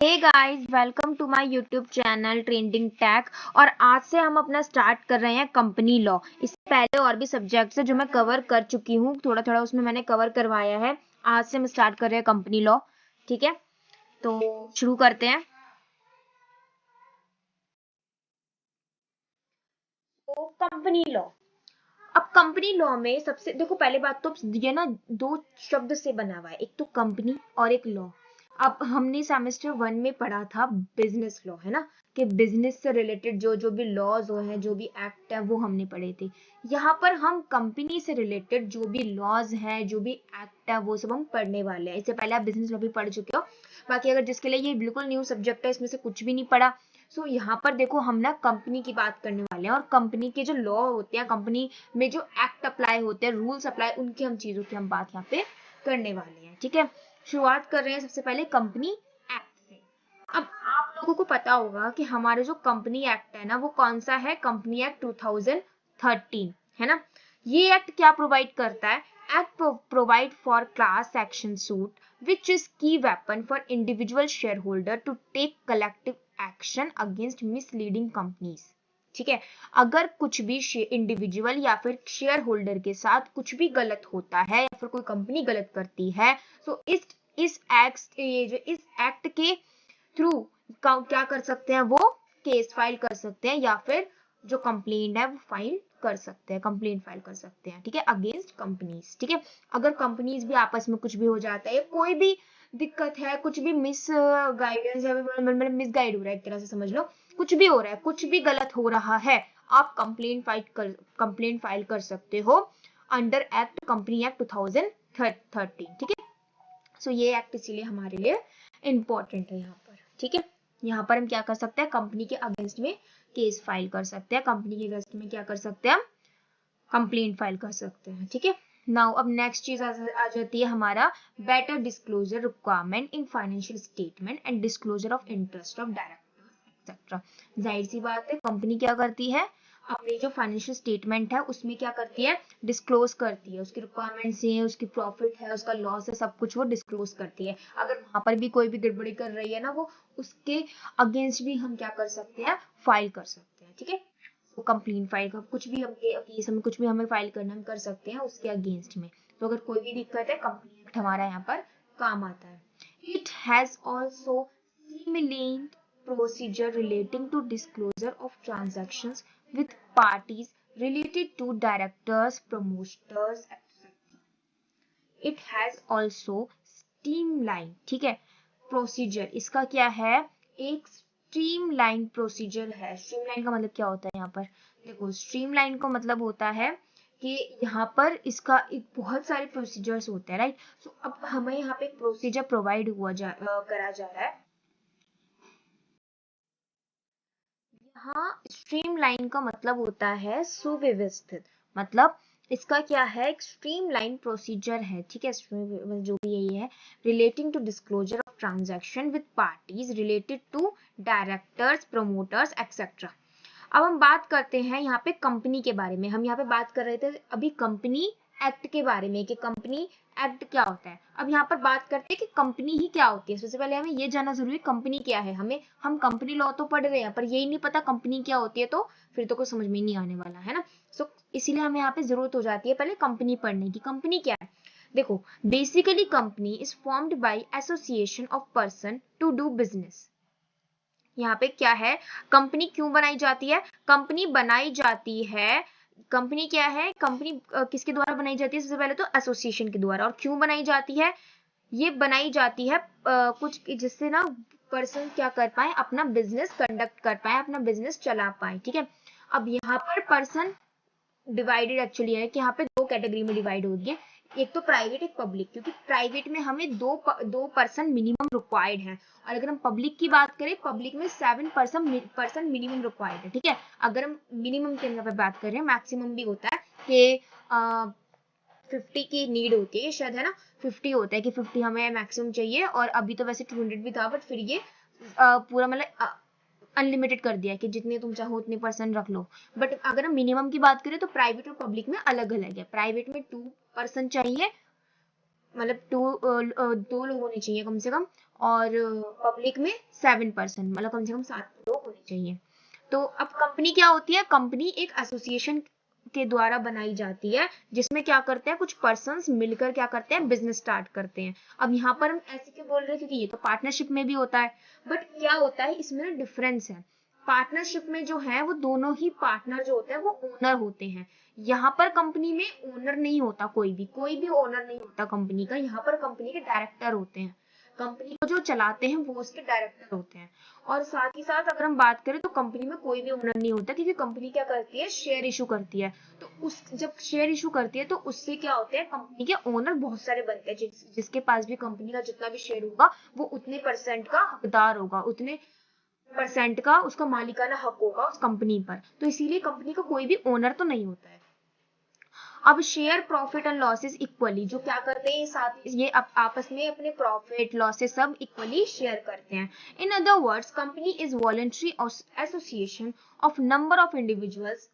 Hey guys, welcome to my YouTube channel trending tag. और आज से हम अपना स्टार्ट कर रहे हैं कंपनी लॉ। इससे पहले और भी सब्जेक्ट्स है जो मैं कवर कर चुकी हूँ, थोड़ा थोड़ा उसमें मैंने कवर करवाया है। आज से हम स्टार्ट कर रहे हैं कंपनी लॉ। ठीक है, तो शुरू करते हैं। तो कंपनी लॉ, अब कंपनी लॉ में सबसे देखो, पहले बात तो ये ना दो शब्द से बना हुआ है, एक तो कंपनी और एक लॉ। अब हमने सेमेस्टर 1 में पढ़ा था बिजनेस लॉ, है ना, कि बिजनेस से रिलेटेड जो जो भी लॉज हो हैं, जो भी एक्ट है, वो हमने पढ़े थे। यहाँ पर हम कंपनी से रिलेटेड जो भी लॉज हैं, जो भी एक्ट है, वो सब हम पढ़ने वाले हैं। इससे पहले आप बिजनेस लॉ भी पढ़ चुके हो। बाकी अगर जिसके लिए ये बिल्कुल न्यू सब्जेक्ट है, इसमें से कुछ भी नहीं पढ़ा, सो यहाँ पर देखो हम ना कंपनी की बात करने वाले हैं। और कंपनी के जो लॉ होते हैं, कंपनी में जो एक्ट अप्लाई होते हैं, रूल्स अप्लाई, उनकी हम चीजों की हम बात यहाँ पे करने वाले हैं। ठीक है, शुरुआत कर रहे हैं सबसे पहले कंपनी एक्ट से। अब आप लोगों को पता होगा कि हमारे जो कंपनी एक्ट है ना, वो कौन सा है, कंपनी एक्ट 2013, है ना। ये एक्ट क्या प्रोवाइड करता है? Act provide for class action suit which is key weapon for individual shareholder to take collective action against misleading companies। ठीक है, अगर कुछ भी इंडिविजुअल या फिर शेयर होल्डर के साथ कुछ भी गलत होता है या फिर कोई कंपनी गलत करती है, तो इस एक्ट के थ्रू क्या कर सकते हैं, वो केस फाइल कर सकते हैं या फिर जो कंप्लेंट है वो फाइल कर सकते हैं, कंप्लेंट फाइल कर सकते हैं। ठीक है, अगेंस्ट कंपनीज। ठीक है, अगर कंपनीज भी आपस में कुछ भी हो जाता है, कोई भी दिक्कत है, कुछ भी मिस गाइडेंस है, मतलब मिस गाइड हो रहा है, एक तरह से समझ लो, कुछ भी हो रहा है, कुछ भी गलत हो रहा है, आप कंप्लेंट फाइल कर सकते हो अंडर एक्ट कंपनी एक्ट 2013। ठीक है, सो ये एक्ट इसीलिए हमारे लिए इम्पोर्टेंट है यहाँ पर। ठीक है, यहाँ पर हम क्या कर सकते हैं, कंपनी के अगेंस्ट में केस फाइल कर सकते हैं, कंपनी के अगेंस्ट में क्या कर सकते हैं, हम कंप्लेंट फाइल कर सकते हैं। ठीक है, नाउ अब नेक्स्ट चीज आ जाती है हमारा better disclosure requirement in financial statement and disclosure of interest of directors etcetera. जाहिर सी बात है, कंपनी क्या करती है, अपनी जो फाइनेंशियल स्टेटमेंट है उसमें क्या करती है, डिस्क्लोज करती है, उसकी रिक्वायरमेंट्स है, उसकी प्रॉफिट है, उसका लॉस है, सब कुछ वो डिस्क्लोज करती है। अगर वहां पर भी कोई भी गड़बड़ी कर रही है ना, वो उसके अगेंस्ट भी हम क्या कर सकते हैं, फाइल कर सकते हैं। ठीक है, तो कंप्लेंट फाइल का कुछ भी हमके केस में कुछ भी हमें फाइल करना, हम कर सकते हैं उसके अगेंस्ट में। तो अगर कोई भी दिक्कत है, कंप्लेंट एक्ट हमारा यहाँ पर काम आता है। इट हैज ऑल्सो सिमिलेंट procedure relating to disclosure of transactions with parties related to directors, promoters, etc. It has also streamline। ठीक है, प्रोसीजर इसका क्या है, एक स्ट्रीमलाइन प्रोसीजर है। स्ट्रीमलाइन का मतलब क्या होता है यहाँ पर, देखो स्ट्रीमलाइन का मतलब होता है कि यहाँ पर इसका एक बहुत सारे प्रोसीजर्स होते हैं, राइट। सो अब हमें यहाँ पे एक प्रोसीजर प्रोवाइड करा जा रहा है। हाँ, स्ट्रीमलाइन का मतलब होता है सुव्यवस्थित, मतलब इसका क्या है, एक स्ट्रीमलाइन प्रोसीजर है। ठीक है, जो भी यही है, relating to disclosure of transaction with parties related to directors, promoters etcetera. अब हम बात करते हैं यहाँ पे कंपनी के बारे में। हम यहाँ पे बात कर रहे थे अभी कंपनी एक्ट के बारे में कि कंपनी एक्ट क्या होता है। अब यहाँ पर बात करते हैं कि कंपनी ही क्या होती है। सबसे पहले हमें ये जानना जरूरी है कंपनी क्या है। हम कंपनी लॉ तो पढ़ रहे हैं, पर यही नहीं पता कंपनी क्या होती है, तो फिर तो कुछ समझ में नहीं आने वाला है ना। सो इसीलिए हमें यहाँ पे जरूरत हो जाती है पहले कंपनी पढ़ने की। कंपनी क्या है, देखो basically company is formed by association of person to do business. यहाँ पे क्या है, कंपनी क्यों बनाई जाती है, कंपनी बनाई जाती है, कंपनी क्या है, कंपनी किसके द्वारा बनाई जाती है, सबसे पहले तो एसोसिएशन के द्वारा। और क्यों बनाई जाती है, ये बनाई जाती है कुछ जिससे ना पर्सन क्या कर पाए, अपना बिजनेस कंडक्ट कर पाए, अपना बिजनेस चला पाए। ठीक है, अब यहाँ पर पर्सन डिवाइडेड एक्चुअली है कि यहाँ पे दो कैटेगरी में डिवाइड हो गई है, एक तो प्राइवेट, एक पब्लिक। क्योंकि प्राइवेट में हमें दो पर्सन मिनिमम रिक्वायर्ड है, और अगर हम पब्लिक की बात करें, पब्लिक में 7 पर्सन मिनिमम रिक्वायर्ड है। ठीक है, अगर हम मिनिमम के अंदर बात कर रहे हैं, मैक्सिमम भी होता है कि 50 की नीड होती है शायद, है ना, 50 होता है कि 50 हमें मैक्सिमम चाहिए। और अभी तो वैसे 200 भी था, बट फिर ये पूरा मतलब अनलिमिटेड कर दिया है कि जितने तुम चाहो उतने पर्सन रख लो। बट अगर हम मिनिमम की बात करें तो प्राइवेट और पब्लिक में अलग अलग है। प्राइवेट में 2 पर्सन चाहिए, मतलब 2 लोग होने चाहिए कम से कम, और पब्लिक में 7%, मतलब कम से कम 7 लोग होने चाहिए। तो अब कंपनी क्या होती है, कंपनी एक एसोसिएशन के द्वारा बनाई जाती है, जिसमें क्या करते हैं कुछ पर्सन्स मिलकर क्या करते हैं, बिजनेस स्टार्ट करते हैं। अब यहाँ पर हम ऐसे क्यों बोल रहे हैं, क्योंकि ये तो पार्टनरशिप में भी होता है, बट क्या होता है इसमें ना डिफरेंस है। पार्टनरशिप में जो है वो दोनों ही पार्टनर जो होते हैं वो ओनर होते हैं। यहाँ पर कंपनी में ओनर नहीं होता, कोई भी ओनर नहीं होता कंपनी का। यहाँ पर कंपनी के डायरेक्टर होते हैं, कंपनी को जो चलाते हैं वो उसके डायरेक्टर होते हैं। और साथ ही साथ अगर हम बात करें तो कंपनी में कोई भी ओनर नहीं होता, क्योंकि कंपनी क्या करती है, शेयर इशू करती है। तो उस जब शेयर इशू करती है तो उससे क्या होते हैं, कंपनी के ओनर बहुत सारे बनते हैं, जिसके पास भी कंपनी का जितना भी शेयर होगा वो उतने परसेंट का हकदार होगा, उतने परसेंट का उसका मालिकाना हक होगा उस कंपनी पर। तो इसीलिए कंपनी का कोई भी ओनर तो नहीं होता है। अब share profit and losses equally, जो क्या करते हैं साथ ये आपस में अपने प्रॉफिट लॉसेस सब इक्वली शेयर करते हैं। In other words company is voluntary association of number of individuals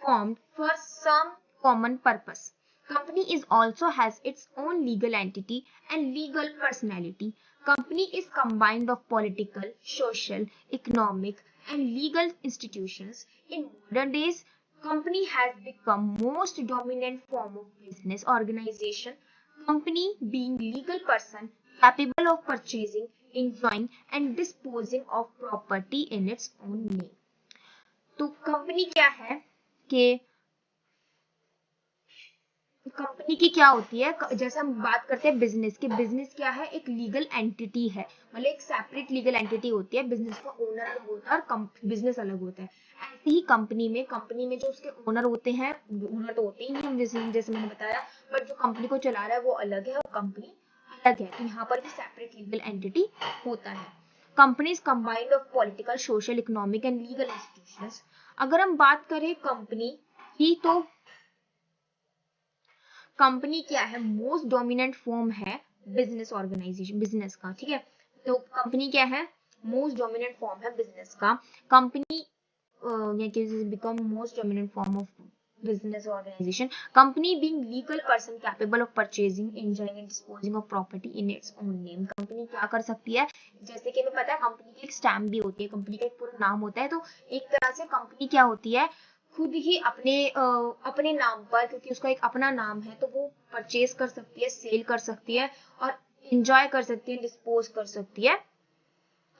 formed for some common purpose. Company is also has its own legal entity and legal personality. Company is combined of political, social, economic and legal institutions. In modern days, company has become most dominant form of business organization. Company being legal person capable of purchasing, enjoying and disposing of property in its own name. तो company क्या है कि company की क्या होती है, जैसे हम बात करते हैं बिजनेस की, बिजनेस क्या है, एक लीगल एंटिटी है, मतलब एक सेपरेट लीगल एंटिटी होती है। बिजनेस का ओनर अलग होता है और बिजनेस अलग होता है। ऐसे ही कंपनी में जो उसके ओनर होते हैं, ओनर तो होते ही नहीं हम, जैसे मैंने बताया, बट जो कंपनी को चला रहा है वो अलग है और कंपनी अलग है। तो यहाँ पर भी सेपरेट लीगल एंटिटी होता है। Company is combined of political, social, economic and legal institutions. अगर हम बात करें कंपनी की, तो कंपनी क्या है, मोस्ट डोमिनेंट फॉर्म है बिजनेस ऑर्गेनाइजेशन, बिजनेस का, ठीक है। तो कंपनी क्या है, मोस्ट डोमिनेंट फॉर्म है बिजनेस का। Company become most dominant form of business organization. Company being legal person capable of purchasing, enjoying and disposing of property in its own name. Company क्या कर सकती है, जैसे कि हमें पता है कंपनी की एक स्टैम्प भी होती है, कंपनी का एक पूरा नाम होता है। तो एक तरह से कंपनी क्या होती है, खुद ही अपने नाम पर, क्योंकि उसका एक अपना नाम है, तो वो परचेज कर सकती है, सेल कर सकती है और एंजॉय कर सकती है, डिस्पोज कर सकती है।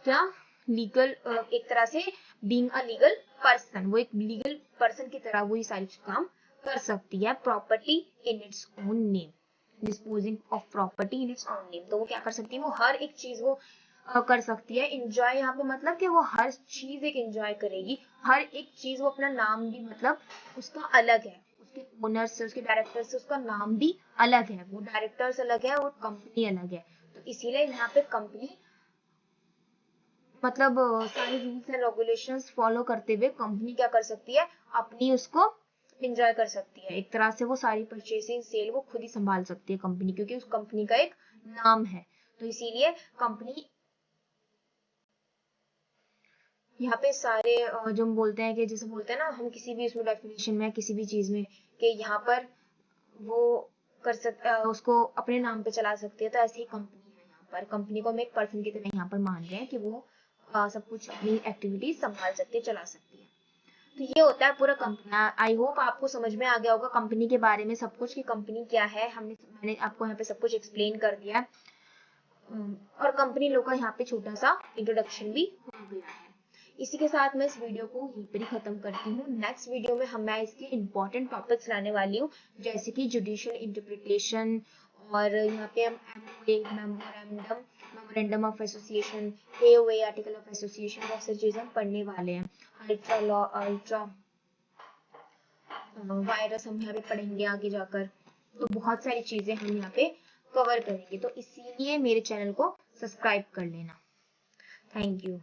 क्या लीगल, एक तरह से बीइंग अ लीगल पर्सन, वो एक लीगल पर्सन की तरह वो ये सारी काम कर सकती है। Property in its own name, disposing of property in its own name, तो वो क्या कर सकती है, वो हर एक चीज वो कर सकती है। एंजॉय यहाँ पे मतलब कि वो हर चीज एक एंजॉय करेगी, हर एक चीज वो अपना नाम भी, मतलब उसका अलग है, उसके ओनर से, उसके डायरेक्टर से उसका नाम भी अलग है, वो डायरेक्टर्स अलग है और कंपनी अलग है। तो इसीलिए यहाँ पे कंपनी मतलब सारे रूल्स एंड रेगुलेशंस फॉलो करते हुए कंपनी क्या कर सकती है, अपनी उसको एंजॉय कर सकती है। एक तरह से वो सारी परचेसिंग सेल वो खुद ही संभाल सकती है कंपनी, क्योंकि उस कंपनी का एक नाम है। तो इसीलिए कंपनी यहाँ पे सारे जो हम बोलते हैं कि जैसे बोलते हैं ना हम किसी भी उसमें डेफिनेशन में किसी भी चीज में कि यहाँ पर वो कर सकता, उसको अपने नाम पे चला सकती है। तो ऐसे ही कंपनी है, यहाँ पर कंपनी को हम एक पर्सन की तरह यहाँ पर मान रहे हैं कि वो सब कुछ अपनी एक्टिविटीज संभाल सकती है, चला सकती है। तो ये होता है पूरा कंपनी। आई होप आपको समझ में आ गया होगा कंपनी के बारे में सब कुछ, कि कंपनी क्या है, मैंने आपको यहाँ पे सब कुछ एक्सप्लेन कर दिया है। और कंपनी लोग का यहाँ पे छोटा सा इंट्रोडक्शन भी हो गया है। इसी के साथ मैं इस वीडियो को यहीं पर ही खत्म करती हूँ। नेक्स्ट वीडियो में मैं इसके इंपॉर्टेंट टॉपिक्स लाने वाली हूँ, जैसे कि जुडिशियल इंटरप्रिटेशन, और यहाँ पे हम memorandum of association, AOA article of association, बहुत सारी चीजें हम पढ़ने वाले हैं। अल्ट्रा लॉ, अल्ट्रा वायरस हम यहाँ पे पढ़ेंगे आगे जाकर। तो बहुत सारी चीजें हम यहाँ पे कवर करेंगे, तो इसीलिए मेरे चैनल को सब्सक्राइब कर लेना। Thank you.